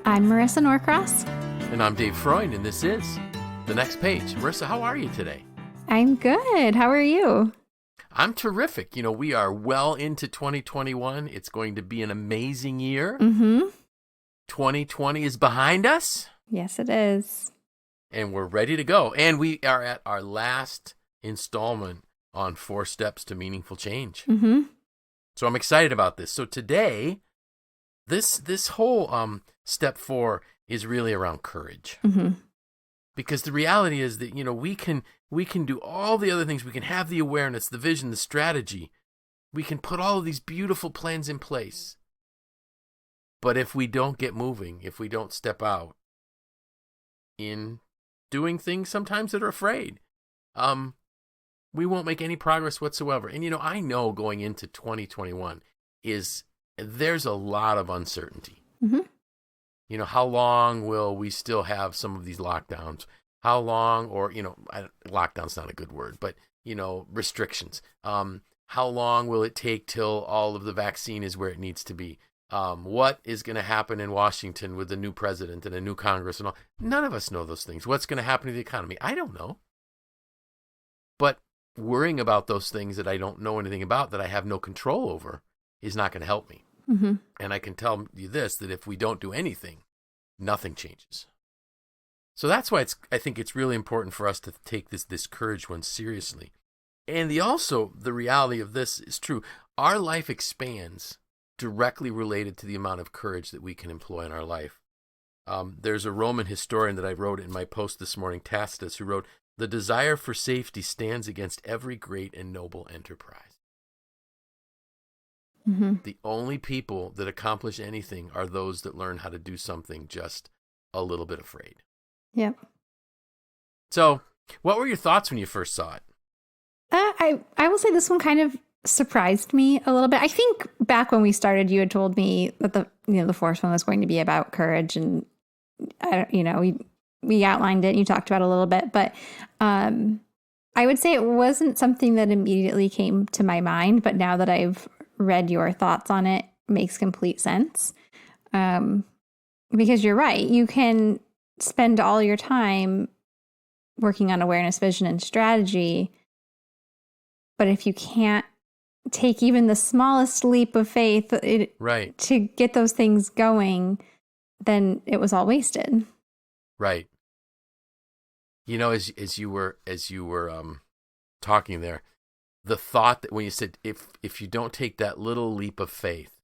I'm Marissa Norcross. And I'm Dave Freund, and this is The Next Page. Marissa, how are you today? I'm good. How are you? I'm terrific. You know, we are well into 2021. It's going to be an amazing year. 2020 is behind us. Yes, it is. And we're ready to go. And we are at our last installment on 4 Steps to Meaningful Change. So I'm excited about this. So today, this whole step 4 is really around courage. Because the reality is that, you know, we can do all the other things. We can have the awareness, the vision, the strategy. We can put all of these beautiful plans in place. But if we don't get moving, if we don't step out in doing things sometimes that are afraid, we won't make any progress whatsoever. And, you know, I know going into 2021 there's a lot of uncertainty. You know, how long will we still have some of these lockdowns? How long, or, you know, lockdown's not a good word, but, you know, restrictions. How long will it take till all of the vaccine is where it needs to be? What is going to happen in Washington with the new president and a new Congress and all? None of us know those things. What's going to happen to the economy? I don't know. But worrying about those things that I don't know anything about, that I have no control over, is not going to help me. And I can tell you this, that if we don't do anything, nothing changes. So that's why I think it's really important for us to take this courage one seriously. And the reality of this is true. Our life expands directly related to the amount of courage that we can employ in our life. There's a Roman historian that I wrote in my post this morning, Tacitus, who wrote, "The desire for safety stands against every great and noble enterprise." The only people that accomplish anything are those that learn how to do something just a little bit afraid. Yep. So, what were your thoughts when you first saw it? I will say this one kind of surprised me a little bit. I think back when we started, you had told me that the fourth one was going to be about courage, and we outlined it and you talked about it a little bit, but I would say it wasn't something that immediately came to my mind, but now that I've read your thoughts on it, makes complete sense. Because you're right. You can spend all your time working on awareness, vision, and strategy, but if you can't take even the smallest leap of faith to get those things going, then it was all wasted. Right. You know, as you were talking there, the thought that when you said, if you don't take that little leap of faith,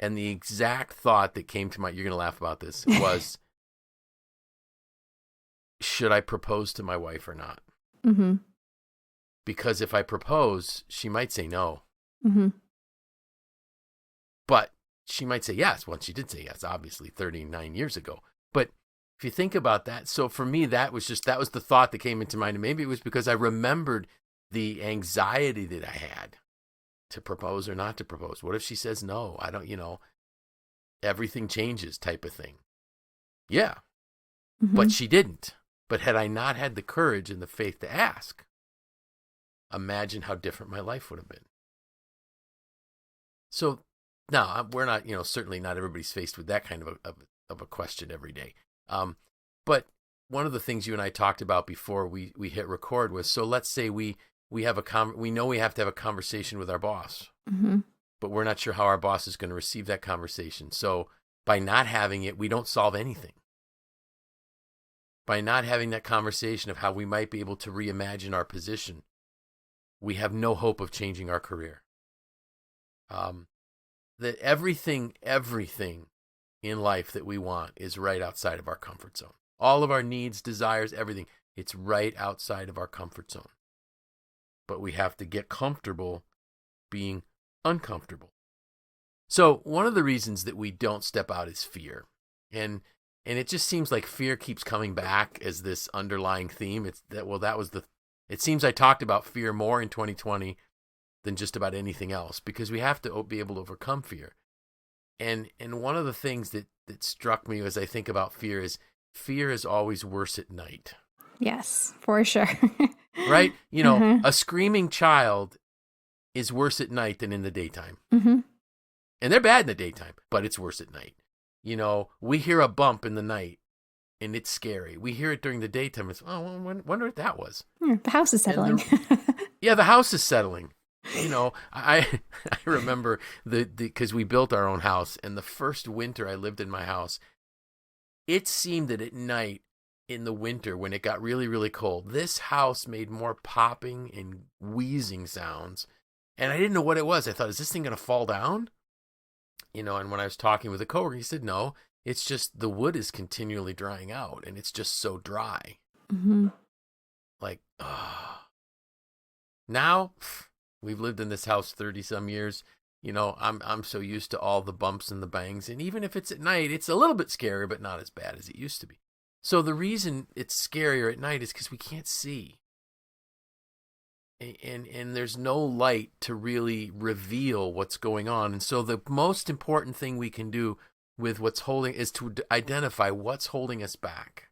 and the exact thought that came to mind, you're going to laugh about this, was, should I propose to my wife or not? Because if I propose, she might say no. But she might say yes. Well, she did say yes, obviously, 39 years ago. But if you think about that, so for me, that was the thought that came into mind. And maybe it was because I remembered the anxiety that I had to propose or not to propose. What if she says no? I don't, everything changes type of thing. Yeah. But she didn't. But had I not had the courage and the faith to ask, imagine how different my life would have been. So now we're not, certainly not everybody's faced with that kind of a question every day. But one of the things you and I talked about before we hit record was, so let's say we have we know we have to have a conversation with our boss, but we're not sure how our boss is going to receive that conversation. So by not having it, we don't solve anything. By not having that conversation of how we might be able to reimagine our position, we have no hope of changing our career. That everything in life that we want is right outside of our comfort zone. All of our needs, desires, everything, it's right outside of our comfort zone. But we have to get comfortable being uncomfortable. So one of the reasons that we don't step out is fear. And it just seems like fear keeps coming back as this underlying theme. It seems I talked about fear more in 2020 than just about anything else, because we have to be able to overcome fear. And one of the things that struck me as I think about fear is always worse at night. Yes, for sure. Right? A screaming child is worse at night than in the daytime. And they're bad in the daytime, but it's worse at night. we hear a bump in the night and it's scary. We hear it during the daytime. It's, oh, well, wonder what that was. The house is settling. Yeah, the house is settling. I remember because we built our own house, and the first winter I lived in my house, it seemed that at night in the winter when it got really, really cold, this house made more popping and wheezing sounds, and I didn't know what it was. I thought, is this thing going to fall down? And when I was talking with a coworker, he said, no, it's just the wood is continually drying out, and it's just so dry. Mm-hmm. Like, now we've lived in this house 30 some years. I'm so used to all the bumps and the bangs. And even if it's at night, it's a little bit scary, but not as bad as it used to be. So the reason it's scarier at night is because we can't see. And there's no light to really reveal what's going on. And so the most important thing we can do with what's holding is to identify what's holding us back.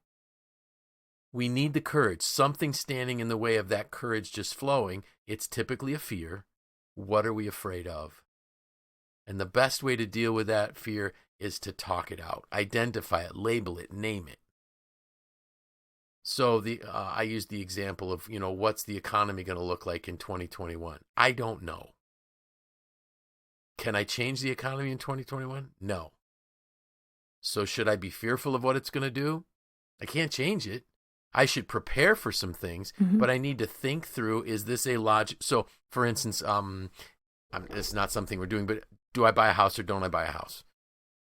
We need the courage, something standing in the way of that courage just flowing. It's typically a fear. What are we afraid of? And the best way to deal with that fear is to talk it out, identify it, label it, name it. So I used the example of, what's the economy going to look like in 2021? I don't know. Can I change the economy in 2021? No. So should I be fearful of what it's going to do? I can't change it. I should prepare for some things, but I need to think through, is this a logic? So, for instance, it's not something we're doing, but do I buy a house or don't I buy a house?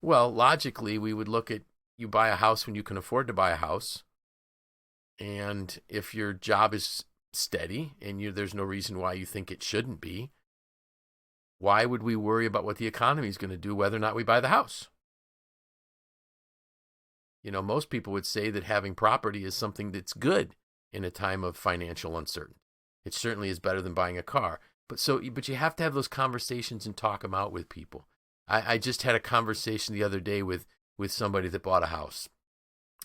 Well, logically, we would look at, you buy a house when you can afford to buy a house. And if your job is steady and there's no reason why you think it shouldn't be, why would we worry about what the economy is going to do, whether or not we buy the house? Most people would say that having property is something that's good in a time of financial uncertainty. It certainly is better than buying a car. But you have to have those conversations and talk them out with people. I just had a conversation the other day with somebody that bought a house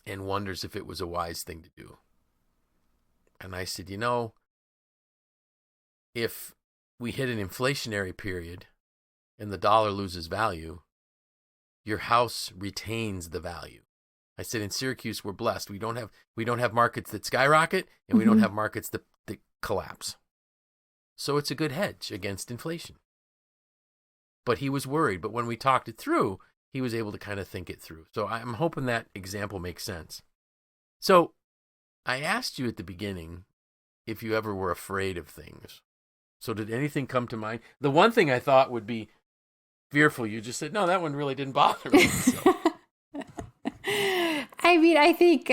and wonders if it was a wise thing to do. And I said, if we hit an inflationary period and the dollar loses value, your house retains the value. I said, in Syracuse, we're blessed. We don't have markets that skyrocket, and we don't have markets that collapse. So it's a good hedge against inflation. But he was worried. But when we talked it through, he was able to kind of think it through. So I'm hoping that example makes sense. So I asked you at the beginning if you ever were afraid of things. So did anything come to mind? The one thing I thought would be fearful, you just said, no, that one really didn't bother me. So. I mean, I think,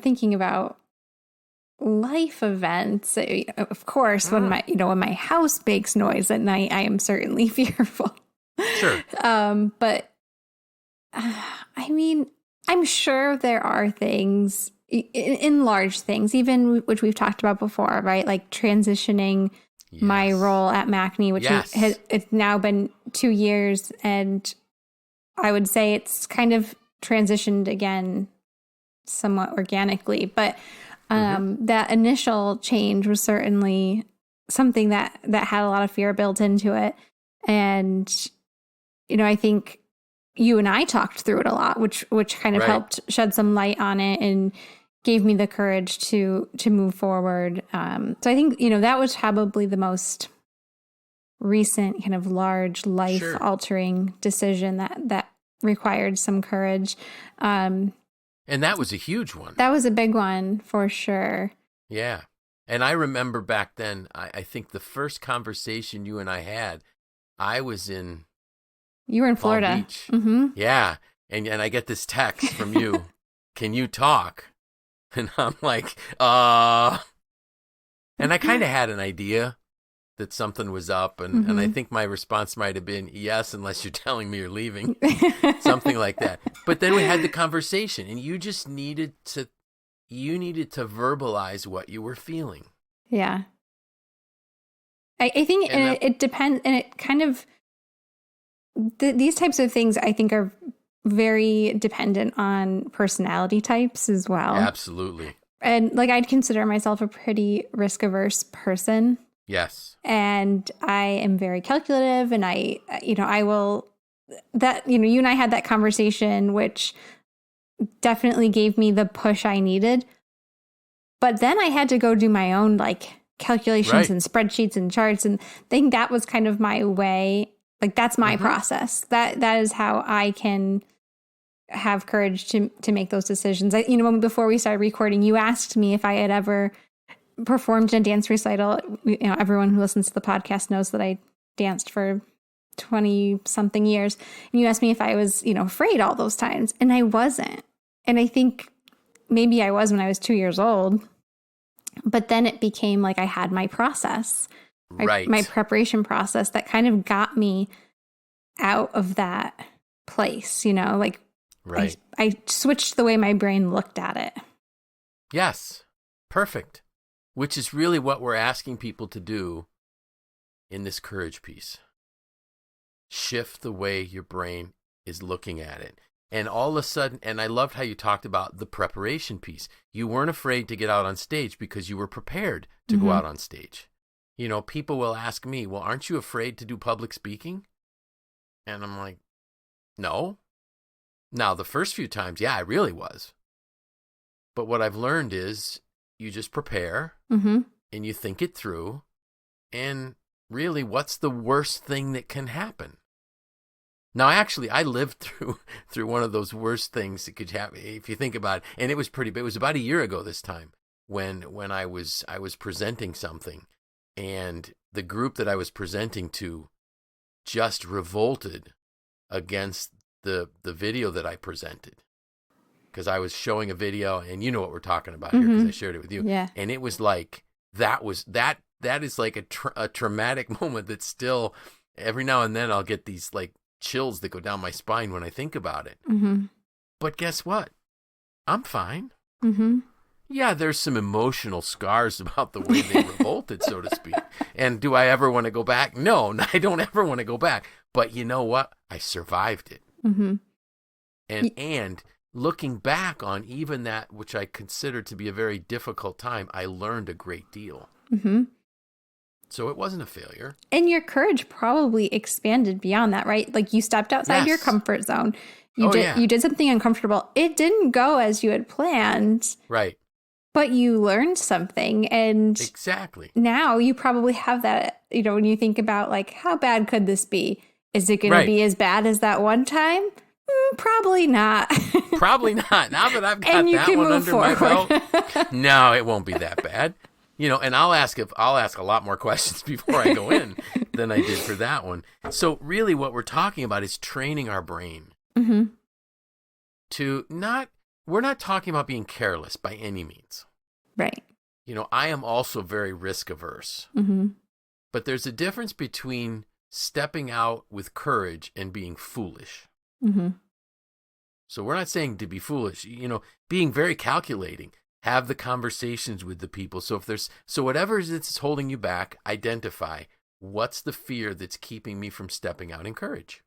thinking about life events, of course, when my house makes noise at night, I am certainly fearful. Sure. But I mean, I'm sure there are things in large things, even which we've talked about before, right? Like transitioning my role at MACNY, which it's now been 2 years, and I would say it's kind of transitioned again somewhat organically, but that initial change was certainly something that had a lot of fear built into it. And, I think you and I talked through it a lot, which kind of helped shed some light on it and gave me the courage to move forward. So I think, that was probably the most recent kind of large life altering decision that required some courage. And that was a huge one. That was a big one for sure. Yeah. And I remember back then, I think the first conversation you and I had, I was in You were in Palm Florida. Beach. Mm-hmm. Yeah. And I get this text from you. Can you talk? And I'm like, And I kind of had an idea that something was up. And I think my response might have been, yes, unless you're telling me you're leaving. Something like that. But then we had the conversation, and you just needed to verbalize what you were feeling. Yeah. I think it depends, and it kind of, these types of things I think are very dependent on personality types as well. Absolutely. And I'd consider myself a pretty risk averse person. Yes. And I am very calculative, and I will that, you and I had that conversation, which definitely gave me the push I needed. But then I had to go do my own like calculations and spreadsheets and charts. And I think that was kind of my way. Like that's my process. That is how I can have courage to make those decisions. Before we started recording, you asked me if I had ever performed in a dance recital. Everyone who listens to the podcast knows that I danced for 20 something years. And you asked me if I was, afraid all those times. And I wasn't. And I think maybe I was when I was 2 years old. But then it became like I had my process, my preparation process that kind of got me out of that place, I switched the way my brain looked at it. Yes, perfect. Which is really what we're asking people to do in this courage piece. Shift the way your brain is looking at it. And all of a sudden, and I loved how you talked about the preparation piece. You weren't afraid to get out on stage because you were prepared to go out on stage. People will ask me, well, aren't you afraid to do public speaking? And I'm like, no. Now, the first few times, yeah, I really was. But what I've learned is you just prepare and you think it through. And really, what's the worst thing that can happen? Now, actually, I lived through one of those worst things that could happen, if you think about it. And it was pretty big. It was about a year ago this time when I was presenting something, and the group that I was presenting to just revolted against the video that I presented, because I was showing a video, and you know what we're talking about here because I shared it with you. Yeah. And it was like that is like a traumatic moment that still every now and then I'll get these like chills that go down my spine when I think about it. But guess what? I'm fine. Yeah, there's some emotional scars about the way they revolted, so to speak. And do I ever want to go back? No, I don't ever want to go back. But you know what? I survived it. And looking back on even that, which I consider to be a very difficult time, I learned a great deal. So it wasn't a failure. And your courage probably expanded beyond that, right? Like you stepped outside your comfort zone. You did something uncomfortable. It didn't go as you had planned. Right. But you learned something. And exactly. Now you probably have that, when you think about like, how bad could this be? Is it going to be as bad as that one time? Probably not. Probably not. Now that I've got that one under my belt, no, it won't be that bad. And I'll ask a lot more questions before I go in than I did for that one. So really what we're talking about is training our brain to we're not talking about being careless by any means. Right. I am also very risk averse. But there's a difference between stepping out with courage and being foolish. So we're not saying to be foolish, being very calculating. Have the conversations with the people. So whatever it is that's holding you back, identify what's the fear that's keeping me from stepping out in courage.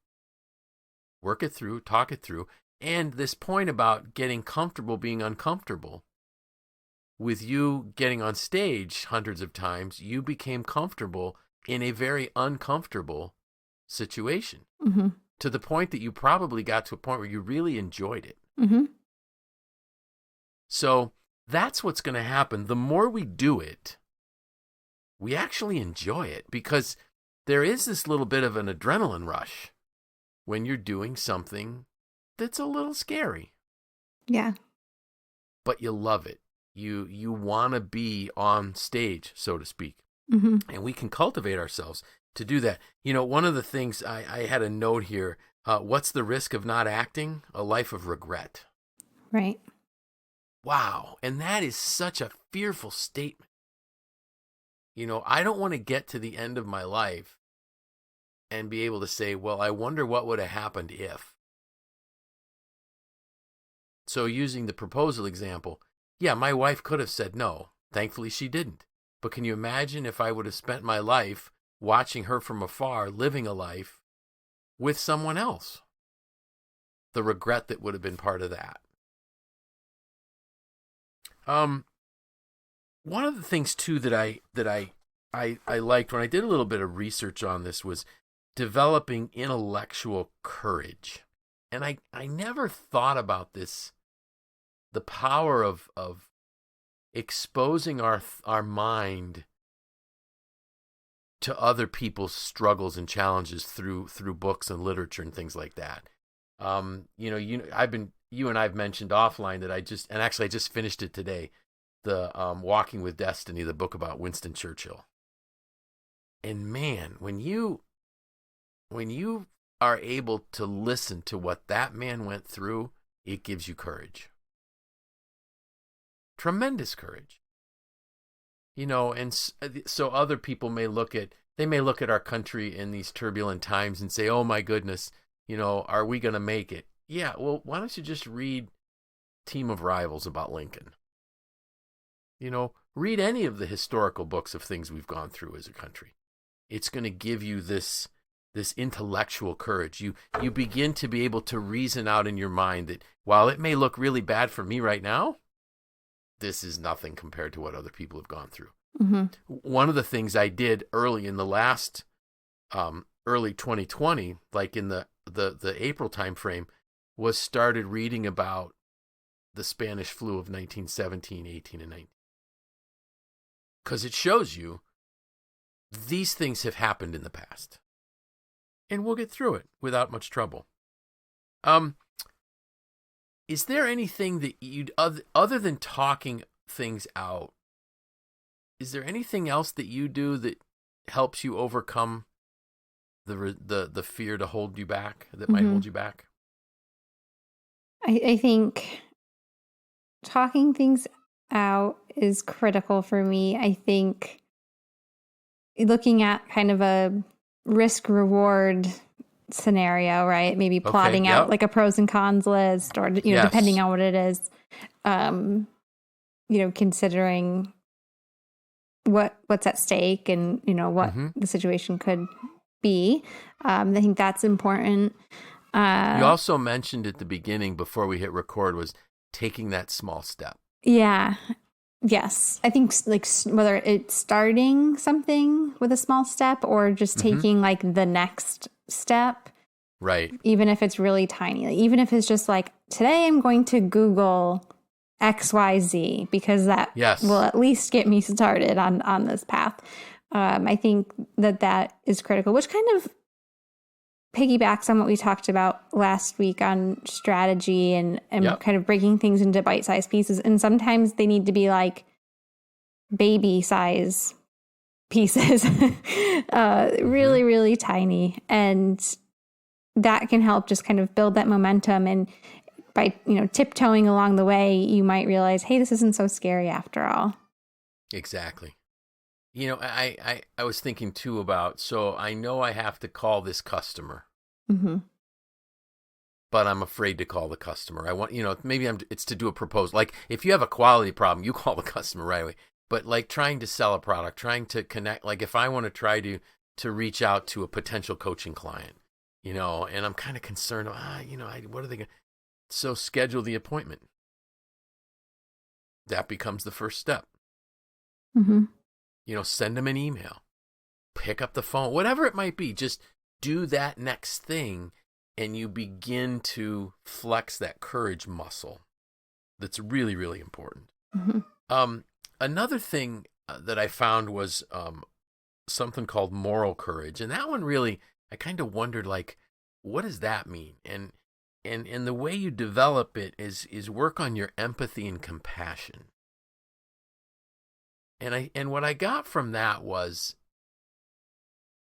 Work it through, talk it through. And this point about getting comfortable being uncomfortable, with you getting on stage hundreds of times, you became comfortable in a very uncomfortable situation to the point that you probably got to a point where you really enjoyed it. So that's what's going to happen. The more we do it, we actually enjoy it, because there is this little bit of an adrenaline rush when you're doing something that's a little scary. Yeah. But you love it. You want to be on stage, so to speak. And we can cultivate ourselves to do that. One of the things I had a note here, what's the risk of not acting? A life of regret. Right. Wow. And that is such a fearful statement. I don't want to get to the end of my life and be able to say, well, I wonder what would have happened if. So using the proposal example, yeah, my wife could have said no. Thankfully, she didn't. But can you imagine if I would have spent my life watching her from afar, living a life with someone else? The regret that would have been part of that. One of the things too that I liked when I did a little bit of research on this was developing intellectual courage. And I never thought about this, the power of exposing our mind to other people's struggles and challenges through books and literature and things like that. You and I've mentioned offline that I just finished it today, the Walking with Destiny, the book about Winston Churchill. And man, when you are able to listen to what that man went through, it gives you courage. Tremendous courage. And so other people may look at our country in these turbulent times and say, oh my goodness, are we going to make it? Yeah, well, why don't you just read Team of Rivals about Lincoln? Read any of the historical books of things we've gone through as a country. It's going to give you this intellectual courage. You begin to be able to reason out in your mind that while it may look really bad for me right now, this is nothing compared to what other people have gone through. Mm-hmm. One of the things I did early in the last, early 2020, like in the April timeframe, was started reading about the Spanish flu of 1917, 18, and 19. Because it shows you these things have happened in the past. And we'll get through it without much trouble. Is there anything that you'd, other than talking things out, is there anything else that you do that helps you overcome the fear to hold you back, that might hold you back? I think talking things out is critical for me. I think looking at kind of a risk-reward scenario, right? Maybe plotting out like a pros and cons list, or depending on what it is, considering what's at stake and what the situation could be. I think that's important. You also mentioned at the beginning before we hit record was taking that small step. Yeah. Yes. I think whether it's starting something with a small step or just taking the next step. Right. Even if it's really tiny, even if it's just today I'm going to Google XYZ because that will at least get me started on this path. I think that is critical, which kind of piggybacks on what we talked about last week on strategy and kind of breaking things into bite-sized pieces. And sometimes they need to be baby size pieces, really, really tiny. And that can help just kind of build that momentum. And by, tiptoeing along the way, you might realize, hey, this isn't so scary after all. Exactly. I was thinking too about, so I know I have to call this customer, but I'm afraid to call the customer. I want, maybe it's to do a proposal. If you have a quality problem, you call the customer right away. But trying to sell a product, trying to connect, if I want to try to reach out to a potential coaching client, and I'm kind of concerned, what are they going to, so schedule the appointment. That becomes the first step. Send them an email, pick up the phone, whatever it might be. Just do that next thing, and you begin to flex that courage muscle. That's really, really important. Another thing that I found was something called moral courage, and that one really, I kind of wondered, what does that mean? And the way you develop it is work on your empathy and compassion. And what I got from that was,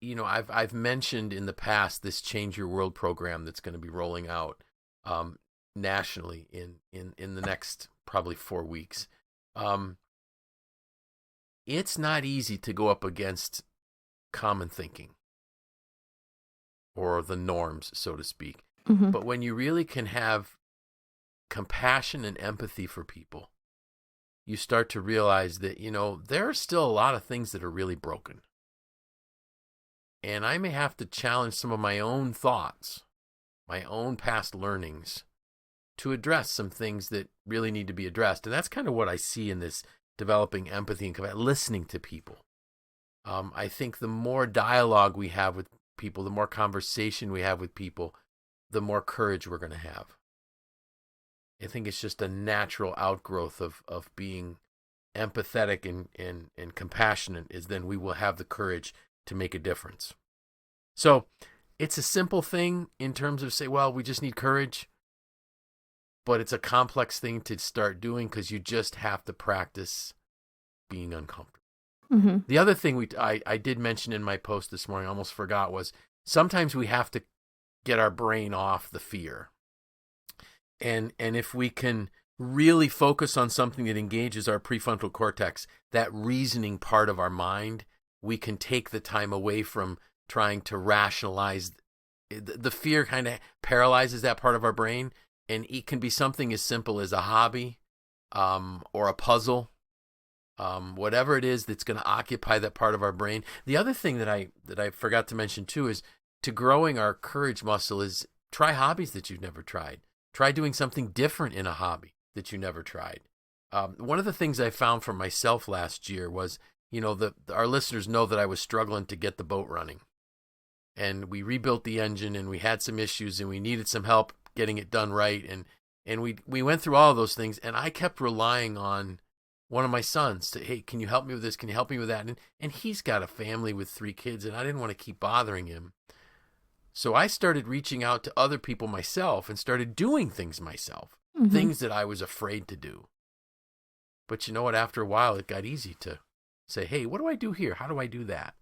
I've mentioned in the past this Change Your World program that's going to be rolling out nationally in the next probably 4 weeks. It's not easy to go up against common thinking or the norms, so to speak. But when you really can have compassion and empathy for people, you start to realize that, there are still a lot of things that are really broken. And I may have to challenge some of my own thoughts, my own past learnings, to address some things that really need to be addressed. And that's kind of what I see in this developing empathy and listening to people. I think the more dialogue we have with people, the more conversation we have with people, the more courage we're going to have. I think it's just a natural outgrowth of being empathetic and compassionate, is then we will have the courage to make a difference. So it's a simple thing in terms of say, well, we just need courage, but it's a complex thing to start doing because you just have to practice being uncomfortable. Mm-hmm. The other thing I did mention in my post this morning, I almost forgot, was sometimes we have to get our brain off the fear. And if we can really focus on something that engages our prefrontal cortex, that reasoning part of our mind, we can take the time away from trying to rationalize. The fear kind of paralyzes that part of our brain, and it can be something as simple as a hobby or a puzzle, whatever it is that's going to occupy that part of our brain. The other thing that I forgot to mention too is to growing our courage muscle is try hobbies that you've never tried. Try doing something different in a hobby that you never tried. One of the things I found for myself last year was, our listeners know that I was struggling to get the boat running. And we rebuilt the engine, and we had some issues, and we needed some help getting it done right. And we went through all of those things, and I kept relying on one of my sons to, hey, can you help me with this? Can you help me with that? And he's got a family with 3 kids, and I didn't want to keep bothering him. So I started reaching out to other people myself and started doing things myself, mm-hmm. things that I was afraid to do. But you know what? After a while, it got easy to say, hey, what do I do here? How do I do that?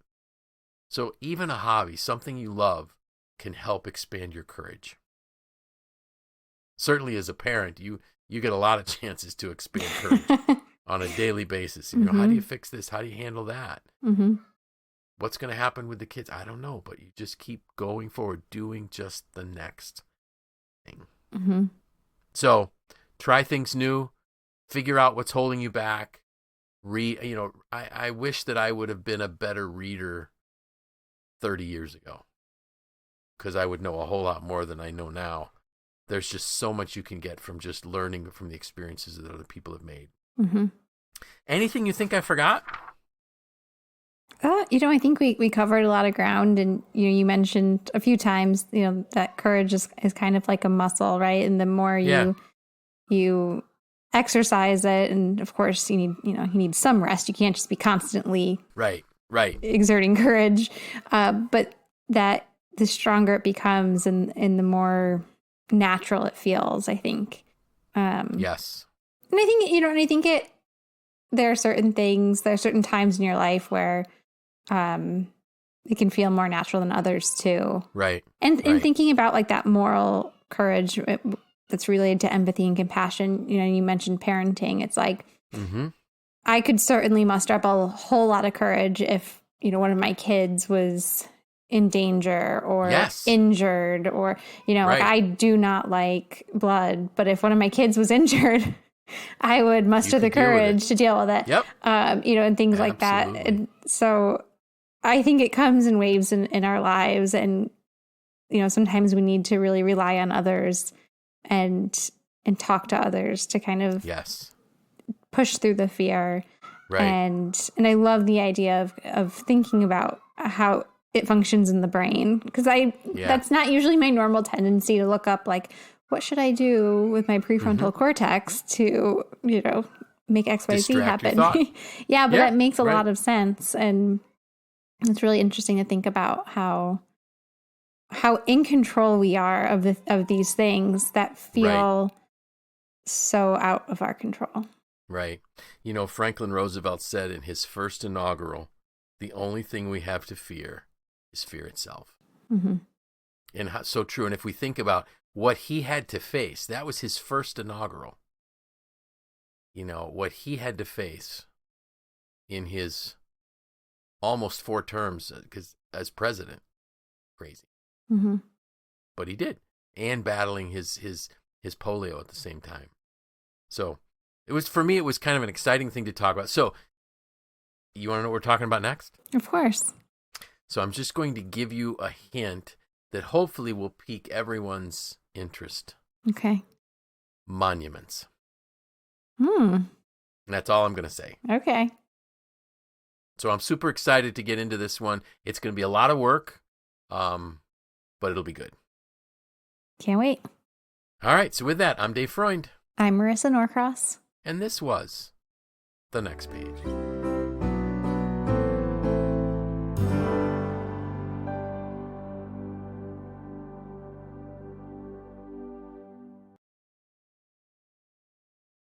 So even a hobby, something you love, can help expand your courage. Certainly as a parent, you get a lot of chances to expand courage on a daily basis. Mm-hmm. How do you fix this? How do you handle that? Mm-hmm. What's going to happen with the kids? I don't know, but you just keep going forward, doing just the next thing. Mm-hmm. So try things new, figure out what's holding you back. I wish that I would have been a better reader 30 years ago, because I would know a whole lot more than I know now. There's just so much you can get from just learning from the experiences that other people have made. Mm-hmm. Anything you think I forgot? I think we covered a lot of ground, and you mentioned a few times, that courage is kind of like a muscle, right? And the more you exercise it, and of course you need some rest. You can't just be constantly right exerting courage, but that the stronger it becomes, and the more natural it feels, I think. Yes. And I think there are certain times in your life where it can feel more natural than others too. Right. And thinking about like that moral courage that's related to empathy and compassion, you mentioned parenting. It's like, mm-hmm. I could certainly muster up a whole lot of courage if, one of my kids was in danger or injured or, like I do not like blood, but if one of my kids was injured, I would muster the courage to deal with it. Yep. And things like that. And so I think it comes in waves in our lives. And, sometimes we need to really rely on others and talk to others to kind of push through the fear. Right. And I love the idea of thinking about how it functions in the brain, because that's not usually my normal tendency to look up like, what should I do with my prefrontal mm-hmm. cortex to, make XYZ happen? Yeah, but that makes a lot of sense. And it's really interesting to think about how in control we are of these things that feel so out of our control. Right. Franklin Roosevelt said in his first inaugural, the only thing we have to fear is fear itself. Mm-hmm. And so true. And if we think about what he had to face, that was his first inaugural. What he had to face in his almost 4 terms as president. Crazy. Mm-hmm. But he did. And battling his polio at the same time. So for me, it was kind of an exciting thing to talk about. So you want to know what we're talking about next? Of course. So I'm just going to give you a hint that hopefully will pique everyone's interest. Okay. Monuments. And that's all I'm going to say. Okay. So I'm super excited to get into this one. It's going to be a lot of work. but it'll be good. Can't wait. All right. So with that, I'm Dave Freund. I'm Marissa Norcross. And this was The Next Page.